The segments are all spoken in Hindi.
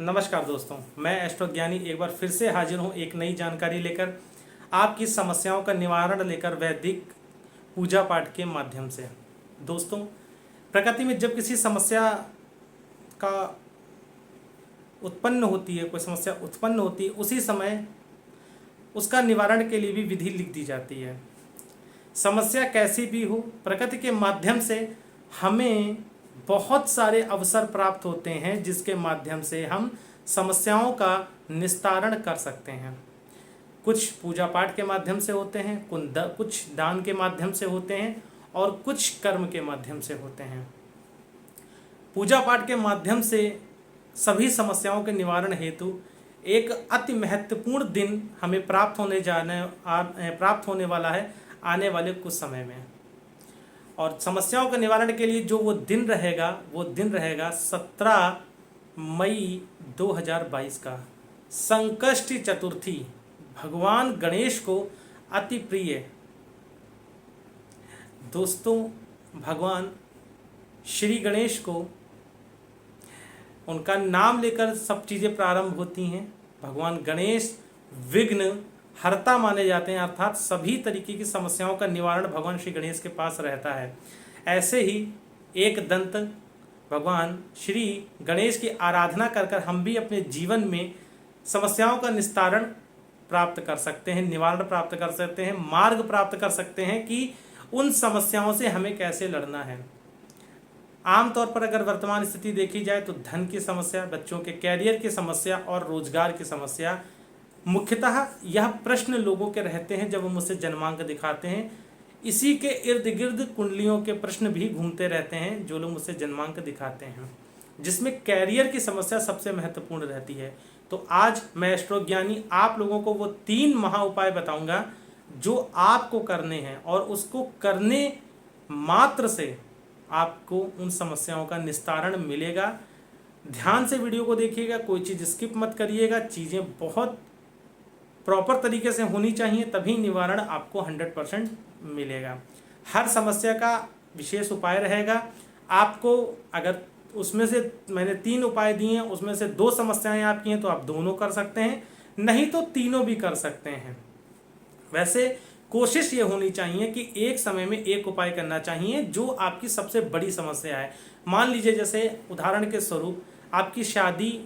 नमस्कार दोस्तों, मैं एस्ट्रो ज्ञानी एक बार फिर से हाजिर हूँ एक नई जानकारी लेकर, आपकी समस्याओं का निवारण लेकर वैदिक पूजा पाठ के माध्यम से। दोस्तों, प्रकृति में जब किसी समस्या का उत्पन्न होती है, कोई समस्या उत्पन्न होती है, उसी समय उसका निवारण के लिए भी विधि लिख दी जाती है। समस्या कैसी भी हो, प्रकृति के माध्यम से हमें बहुत सारे अवसर प्राप्त होते हैं जिसके माध्यम से हम समस्याओं का निस्तारण कर सकते हैं। कुछ पूजा पाठ के माध्यम से होते हैं, कुछ दान के माध्यम से होते हैं और कुछ कर्म के माध्यम से होते हैं। पूजा पाठ के माध्यम से सभी समस्याओं के निवारण हेतु एक अति महत्वपूर्ण दिन हमें प्राप्त होने वाला है आने वाले कुछ समय में। और समस्याओं के निवारण के लिए जो वो दिन रहेगा 17 मई 2022 का संकष्टी चतुर्थी, भगवान गणेश को अति प्रिय। दोस्तों, भगवान श्री गणेश को, उनका नाम लेकर सब चीज़ें प्रारंभ होती हैं। भगवान गणेश विघ्न हरता माने जाते हैं, अर्थात सभी तरीके की समस्याओं का निवारण भगवान श्री गणेश के पास रहता है। ऐसे ही एक दंत भगवान श्री गणेश की आराधना कर हम भी अपने जीवन में समस्याओं का निस्तारण प्राप्त कर सकते हैं, निवारण प्राप्त कर सकते हैं, मार्ग प्राप्त कर सकते हैं कि उन समस्याओं से हमें कैसे लड़ना है। आमतौर पर अगर वर्तमान स्थिति देखी जाए तो धन की समस्या, बच्चों के कैरियर की समस्या और रोजगार की समस्या, मुख्यतः यह प्रश्न लोगों के रहते हैं जब वो मुझसे जन्मांक दिखाते हैं। इसी के इर्द गिर्द कुंडलियों के प्रश्न भी घूमते रहते हैं जो लोग मुझसे जन्मांक दिखाते हैं, जिसमें कैरियर की समस्या सबसे महत्वपूर्ण रहती है। तो आज मैं एस्ट्रो ज्ञानी आप लोगों को वो 3 महा उपाय बताऊंगा जो आपको करने हैं, और उसको करने मात्र से आपको उन समस्याओं का निस्तारण मिलेगा। ध्यान से वीडियो को देखिएगा, कोई चीज़ स्किप मत करिएगा। चीज़ें बहुत प्रॉपर तरीके से होनी चाहिए, तभी निवारण आपको 100% मिलेगा। हर समस्या का विशेष उपाय रहेगा। आपको अगर उसमें से मैंने 3 उपाय दिए हैं, उसमें से 2 समस्याएं आपकी हैं तो आप दोनों कर सकते हैं, नहीं तो तीनों भी कर सकते हैं। वैसे कोशिश ये होनी चाहिए कि एक समय में एक उपाय करना चाहिए जो आपकी सबसे बड़ी समस्या है। मान लीजिए, जैसे उदाहरण के स्वरूप आपकी शादी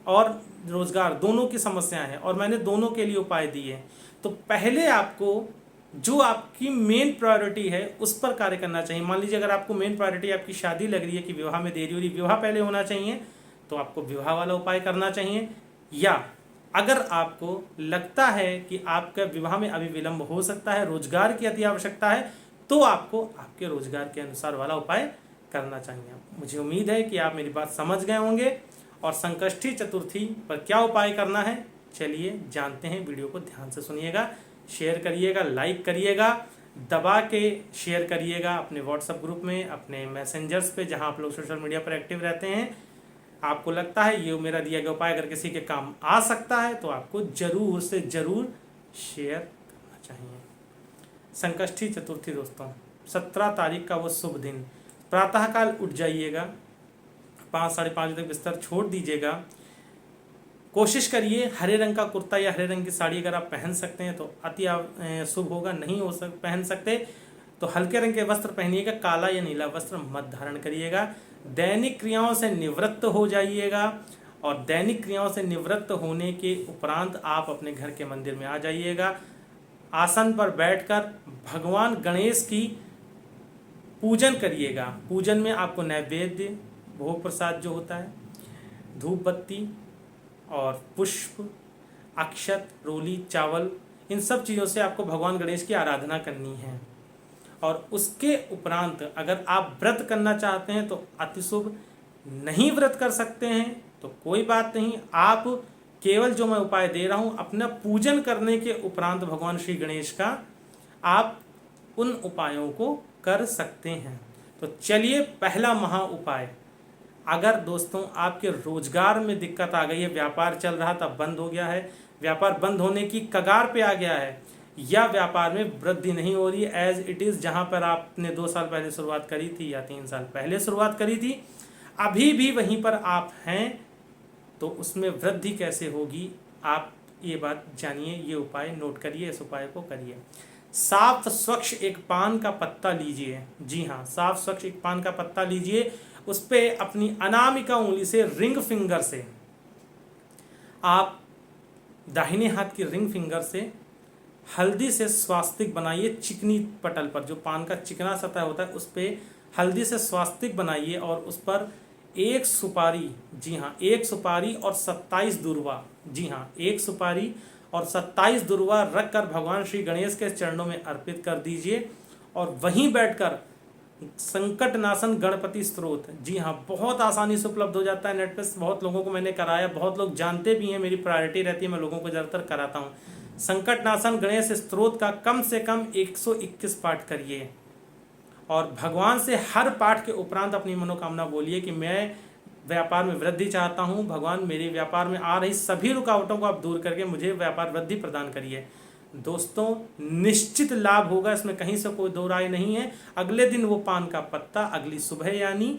और रोजगार दोनों की समस्या है और मैंने दोनों के लिए उपाय दिए, तो पहले आपको जो आपकी मेन प्रायोरिटी है उस पर कार्य करना चाहिए। मान लीजिए अगर आपको मेन प्रायोरिटी आपकी शादी लग रही है कि विवाह में देरी हो रही, विवाह पहले होना चाहिए, तो आपको विवाह वाला उपाय करना चाहिए। या अगर आपको लगता है कि आपका विवाह में अभी विलंब हो सकता है, रोजगार की अति आवश्यकता है, तो आपको आपके रोजगार के अनुसार वाला उपाय करना चाहिए। मुझे उम्मीद है कि आप मेरी बात समझ गए होंगे। और संकष्टी चतुर्थी पर क्या उपाय करना है, चलिए जानते हैं। वीडियो को ध्यान से सुनिएगा, शेयर करिएगा, लाइक करिएगा, दबा के शेयर करिएगा अपने व्हाट्सएप ग्रुप में, अपने मैसेंजर्स पे, जहां आप लोग सोशल मीडिया पर एक्टिव रहते हैं। आपको लगता है ये मेरा दिया गया उपाय अगर किसी के काम आ सकता है तो आपको जरूर से जरूर शेयर करना चाहिए। संकष्टी चतुर्थी दोस्तों, 17 तारीख का वो शुभ दिन, प्रातःकाल उठ जाइएगा, 5 साढ़े 5 बजे तक बिस्तर छोड़ दीजिएगा। कोशिश करिए हरे रंग का कुर्ता या हरे रंग की साड़ी अगर आप पहन सकते हैं तो अति शुभ होगा, नहीं पहन सकते तो हल्के रंग के वस्त्र पहनिएगा, काला या नीला वस्त्र मत धारण करिएगा। दैनिक क्रियाओं से निवृत्त हो जाइएगा, और दैनिक क्रियाओं से निवृत्त होने के उपरांत आप अपने घर के मंदिर में आ जाइएगा। आसन पर बैठकर भगवान गणेश की पूजन करिएगा। पूजन में आपको नैवेद्य, भोग प्रसाद जो होता है, धूप बत्ती और पुष्प, अक्षत, रोली, चावल, इन सब चीज़ों से आपको भगवान गणेश की आराधना करनी है। और उसके उपरांत अगर आप व्रत करना चाहते हैं तो अति शुभ, नहीं व्रत कर सकते हैं तो कोई बात नहीं, आप केवल जो मैं उपाय दे रहा हूँ अपना पूजन करने के उपरांत भगवान श्री गणेश का आप उन उपायों को कर सकते हैं। तो चलिए, पहला महा उपाय, अगर दोस्तों आपके रोजगार में दिक्कत आ गई है, व्यापार चल रहा था बंद हो गया है, व्यापार बंद होने की कगार पे आ गया है, या व्यापार में वृद्धि नहीं हो रही है एज इट इज़, जहां पर आपने 2 साल पहले शुरुआत करी थी या 3 साल पहले शुरुआत करी थी, अभी भी वहीं पर आप हैं, तो उसमें वृद्धि कैसे होगी, आप ये बात जानिए, ये उपाय नोट करिए, इस उपाय को करिए। साफ स्वच्छ एक पान का पत्ता लीजिए, जी हाँ, साफ स्वच्छ एक पान का पत्ता लीजिए, उस पर अपनी अनामिका उंगली से, रिंग फिंगर से, आप दाहिने हाथ की रिंग फिंगर से हल्दी से स्वास्तिक बनाइए। चिकनी पटल पर, जो पान का चिकना सतह होता है, उस पर हल्दी से स्वास्तिक बनाइए और उस पर एक सुपारी, जी हाँ, एक सुपारी और 27 दुर्वा, जी हाँ, एक सुपारी और 27 दुर्वा रखकर भगवान श्री गणेश के चरणों में अर्पित कर दीजिए। और वहीं बैठकर संकट नाशन गणपति स्त्रोत, जी हाँ, बहुत आसानी से उपलब्ध हो जाता है नेट पे, बहुत लोगों को मैंने कराया, बहुत लोग जानते भी हैं, मेरी प्रायोरिटी रहती है, मैं लोगों को ज़्यादातर कराता हूँ। संकट नाशन गणेश स्त्रोत का कम से कम 121 पाठ करिए और भगवान से हर पाठ के उपरांत अपनी मनोकामना बोलिए कि मैं व्यापार में वृद्धि चाहता हूँ, भगवान मेरे व्यापार में आ रही सभी रुकावटों को आप दूर करके मुझे व्यापार वृद्धि प्रदान करिए। दोस्तों, निश्चित लाभ होगा, इसमें कहीं से कोई दो राय नहीं है। अगले दिन वो पान का पत्ता, अगली सुबह यानी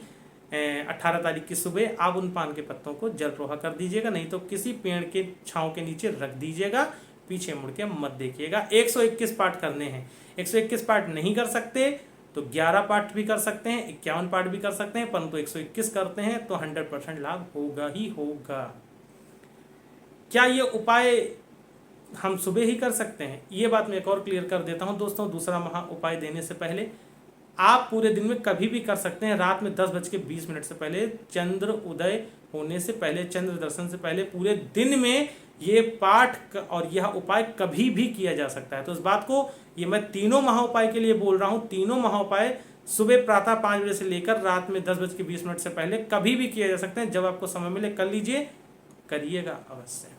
18 तारीख की सुबह, आप उन पान के पत्तों को जल प्रवाह कर दीजिएगा, नहीं तो किसी पेड़ के छांव के नीचे रख दीजिएगा, पीछे मुड़ के मत देखिएगा। 121 पाठ करने हैं। 121 पाठ नहीं कर सकते तो 11 पाठ भी कर सकते हैं, 51 पाठ भी कर सकते हैं, परंतु 121 करते हैं तो 100% लाभ होगा ही होगा। क्या ये उपाय हम सुबह ही कर सकते हैं? ये बात मैं एक और क्लियर कर देता हूं दोस्तों। दूसरा महा उपाय देने से पहले आप पूरे दिन में कभी भी कर सकते हैं। रात में 10:20 से पहले, चंद्र उदय होने से पहले, चंद्र दर्शन से पहले, पूरे दिन में ये पाठ और यह उपाय कभी भी किया जा सकता है। तो इस बात को, ये मैं तीनों महा उपाय के लिए बोल रहा हूँ, तीनों महा उपाय सुबह प्रातः 5 बजे से लेकर रात में 10:20 से पहले कभी भी किए जा सकते हैं। जब आपको समय मिले कर लीजिए, करिएगा अवश्य।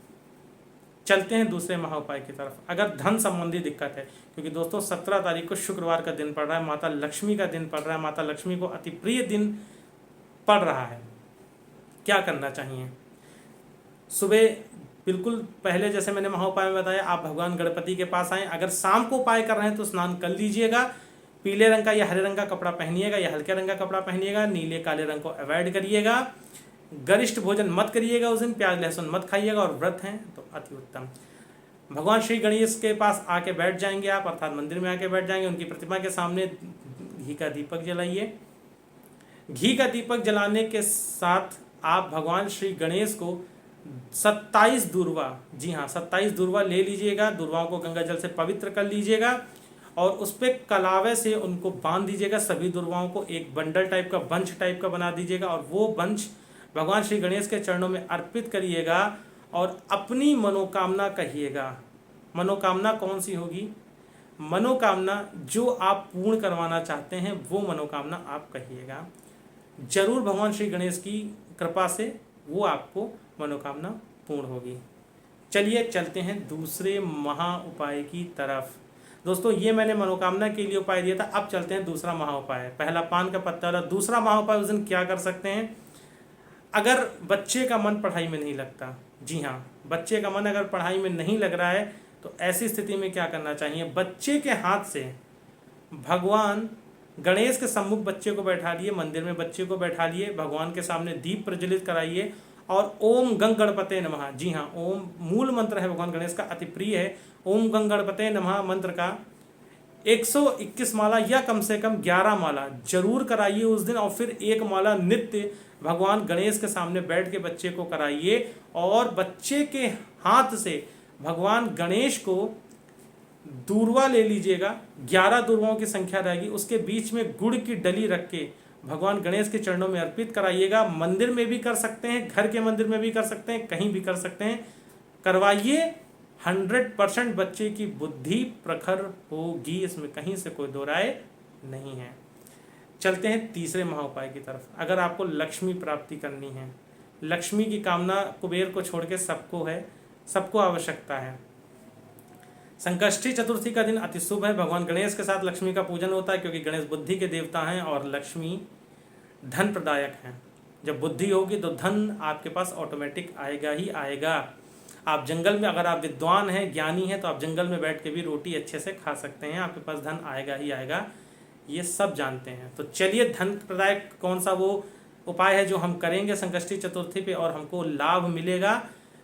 चलते हैं दूसरे महा उपाय की तरफ। अगर धन संबंधी दिक्कत है, क्योंकि दोस्तों 17 तारीख को शुक्रवार का दिन पड़ रहा है, माता लक्ष्मी का दिन पड़ रहा है, माता लक्ष्मी को अति प्रिय दिन पड़ रहा है, क्या करना चाहिए? सुबह बिल्कुल पहले जैसे मैंने महा उपाय में बताया, आप भगवान गणपति के पास आएँ। अगर शाम को उपाय कर रहे हैं तो स्नान कर लीजिएगा, पीले रंग का या हरे रंग का कपड़ा पहनिएगा या हल्के रंग का कपड़ा पहनिएगा, नीले काले रंग को अवॉइड करिएगा, गरिष्ठ भोजन मत करिएगा उस दिन, प्याज लहसुन मत खाइएगा, और व्रत हैं तो अति उत्तम। भगवान श्री गणेश के पास आके बैठ जाएंगे आप, अर्थात मंदिर में आके बैठ जाएंगे, उनकी प्रतिमा के सामने घी का दीपक जलाइए। घी का दीपक जलाने के साथ आप भगवान श्री गणेश को 27 दुर्वा, जी हाँ 27 दुर्वा ले लीजिएगा, दुर्वाओं को गंगा जल से पवित्र कर लीजिएगा और उस पर कलावे से उनको बांध दीजिएगा। सभी दुर्वाओं को एक बंडल टाइप का, बंच टाइप का बना दीजिएगा और वो बंच भगवान श्री गणेश के चरणों में अर्पित करिएगा और अपनी मनोकामना कहिएगा। मनोकामना कौन सी होगी? मनोकामना जो आप पूर्ण करवाना चाहते हैं वो मनोकामना आप कहिएगा। जरूर भगवान श्री गणेश की कृपा से वो आपको मनोकामना पूर्ण होगी। चलिए चलते हैं दूसरे महा उपाय की तरफ। दोस्तों, ये मैंने मनोकामना के लिए उपाय दिया था, अब चलते हैं दूसरा महा उपाय। पहला पान का पत्ता वाला, दूसरा महा उपाय उस दिन क्या कर सकते हैं? अगर बच्चे का मन पढ़ाई में नहीं लगता, जी हाँ, बच्चे का मन अगर पढ़ाई में नहीं लग रहा है तो ऐसी स्थिति में क्या करना चाहिए? बच्चे के हाथ से भगवान गणेश के सम्मुख बच्चे को बैठा लिए, मंदिर में बच्चे को बैठा लिए, भगवान के सामने दीप प्रज्वलित कराइए और ओम गंग गणपते नमः, जी हाँ, ओम मूल मंत्र है भगवान गणेश का, अति प्रिय है। ओम गंग गणपते नमः मंत्र का 121 माला या कम से कम 11 माला जरूर कराइए उस दिन, और फिर एक माला नित्य भगवान गणेश के सामने बैठ के बच्चे को कराइए और बच्चे के हाथ से भगवान गणेश को दूर्वा ले लीजिएगा। 11 दूर्वाओं की संख्या रहेगी, उसके बीच में गुड़ की डली रख के भगवान गणेश के चरणों में अर्पित कराइएगा। मंदिर में भी कर सकते हैं, घर के मंदिर में भी कर सकते हैं, कहीं भी कर सकते हैं, करवाइए। 100% बच्चे की बुद्धि प्रखर होगी, इसमें कहीं से कोई दो राय नहीं है। चलते हैं तीसरे महा उपाय की तरफ। अगर आपको लक्ष्मी प्राप्ति करनी है, लक्ष्मी की कामना कुबेर को छोड़ के सबको है, सबको आवश्यकता है। संकष्टी चतुर्थी का दिन अति शुभ है, भगवान गणेश के साथ लक्ष्मी का पूजन होता है, क्योंकि गणेश बुद्धि के देवता हैं और लक्ष्मी धन प्रदायक हैं। जब बुद्धि होगी तो धन आपके पास ऑटोमेटिक आएगा ही आएगा। आप जंगल में, अगर आप विद्वान हैं, ज्ञानी हैं, तो आप जंगल में बैठ के भी रोटी अच्छे से खा सकते हैं, आपके पास धन आएगा ही आएगा, ये सब जानते हैं। तो चलिए, धन प्रदायक कौन सा वो उपाय है जो हम करेंगे संकष्टी चतुर्थी पे और हमको लाभ मिलेगा।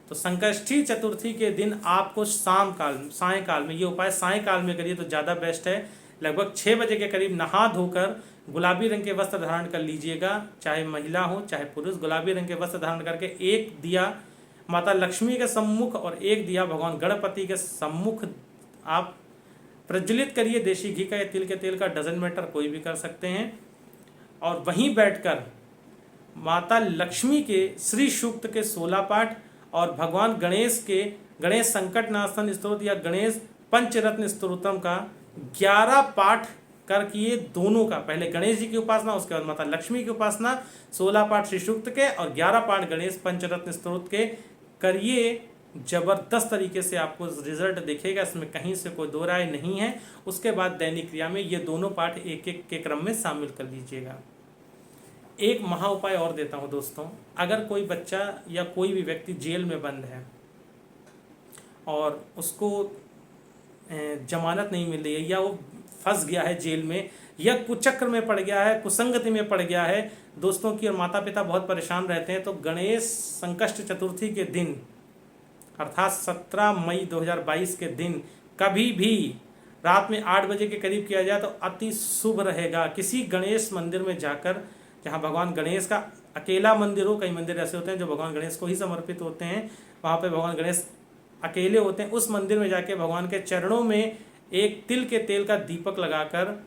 तो संकष्टी चतुर्थी के दिन आपको सायंकाल में, ये उपाय सायंकाल में करिए तो ज़्यादा बेस्ट है। लगभग 6 बजे के करीब नहा धोकर गुलाबी रंग के वस्त्र धारण कर लीजिएगा, चाहे महिला हो चाहे पुरुष। गुलाबी रंग के वस्त्र धारण करके एक दिया माता लक्ष्मी के सम्मुख और एक दिया भगवान गणपति के सम्मुख आप प्रज्वलित करिए। देशी घी का या तिल के तेल का, डजन मैटर, कोई भी कर सकते हैं। और वहीं बैठकर माता लक्ष्मी के श्री सूक्त के 16 पाठ और भगवान गणेश के गणेश संकटनाशन स्तोत्र या गणेश पंचरत्न स्तोत्रम का 11 पाठ करके, दोनों का, पहले गणेश जी की उपासना उसके बाद माता लक्ष्मी की उपासना, 16 पाठ श्री सूक्त के और 11 पाठ गणेश पंचरत्न स्तोत्र के करिए। जबरदस्त तरीके से आपको रिजल्ट दिखेगा, इसमें कहीं से कोई दो राय नहीं है। उसके बाद दैनिक क्रिया में ये दोनों पाठ एक एक के क्रम में शामिल कर लीजिएगा। एक महा उपाय और देता हूँ दोस्तों, अगर कोई बच्चा या कोई भी व्यक्ति जेल में बंद है और उसको जमानत नहीं मिल रही है या वो फंस गया है जेल में या कुचक्र में पड़ गया है, कुसंगति में पड़ गया है, दोस्तों की और माता पिता बहुत परेशान रहते हैं, तो गणेश संकष्ट चतुर्थी के दिन अर्थात 17 मई 2022 के दिन कभी भी रात में 8 बजे के करीब किया जाए तो अति शुभ रहेगा। किसी गणेश मंदिर में जाकर, जहाँ भगवान गणेश का अकेला मंदिर हो, कई मंदिर ऐसे होते हैं जो भगवान गणेश को ही समर्पित होते हैं, वहाँ पे भगवान गणेश अकेले होते हैं, उस मंदिर में जाके भगवान के चरणों में एक तिल के तेल का दीपक लगाकर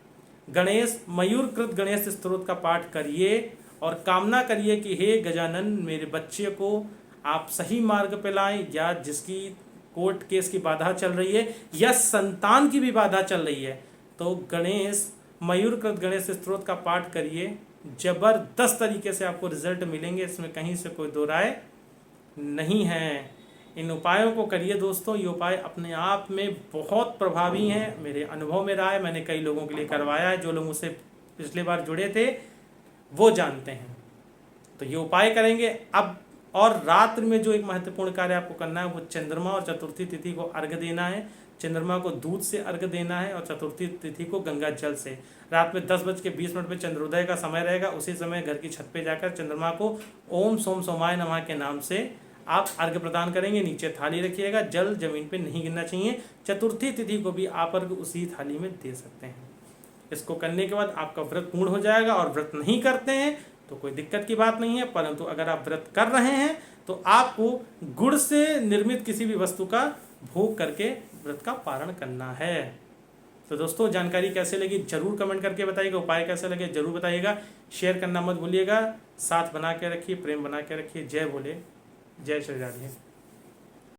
गणेश मयूरकृत गणेश स्तोत्र का पाठ करिए और कामना करिए कि हे गजानन, मेरे बच्चे को आप सही मार्ग पे लाएं, या जिसकी कोर्ट केस की बाधा चल रही है या संतान की भी बाधा चल रही है, तो गणेश मयूरकृत गणेश स्तोत्र का पाठ करिए। जबरदस्त तरीके से आपको रिजल्ट मिलेंगे, इसमें कहीं से कोई दो राय नहीं है। इन उपायों को करिए दोस्तों, ये उपाय अपने आप में बहुत प्रभावी हैं, मेरे अनुभव में रहा है, मैंने कई लोगों के लिए करवाया है, जो लोग मुझसे पिछली बार जुड़े थे वो जानते हैं। तो ये उपाय करेंगे। अब और रात्रि में जो एक महत्वपूर्ण कार्य आपको करना है वो चंद्रमा और चतुर्थी तिथि को अर्घ्य देना है। चंद्रमा को दूध से अर्घ्य देना है और चतुर्थी तिथि को गंगा जल से। रात में 10:20 पे चंद्रोदय का समय रहेगा, उसी समय घर की छत पे जाकर चंद्रमा को ओम सोम सोमाय नमः के नाम से आप अर्घ्य प्रदान करेंगे। नीचे थाली रखिएगा, जल जमीन पे नहीं गिरना चाहिए। चतुर्थी तिथि को भी आप अर्घ्य उसी थाली में दे सकते हैं। इसको करने के बाद आपका व्रत पूर्ण हो जाएगा। और व्रत नहीं करते हैं तो कोई दिक्कत की बात नहीं है, परंतु अगर आप व्रत कर रहे हैं तो आपको गुड़ से निर्मित किसी भी वस्तु का भोग करके व्रत का पारण करना है। तो दोस्तों, जानकारी कैसे लगी जरूर कमेंट करके बताइएगा, उपाय कैसे लगे जरूर बताइएगा, शेयर करना मत भूलिएगा, साथ बना के रखिए, प्रेम बना के रखिए। जय भोले, जय श्री राधे।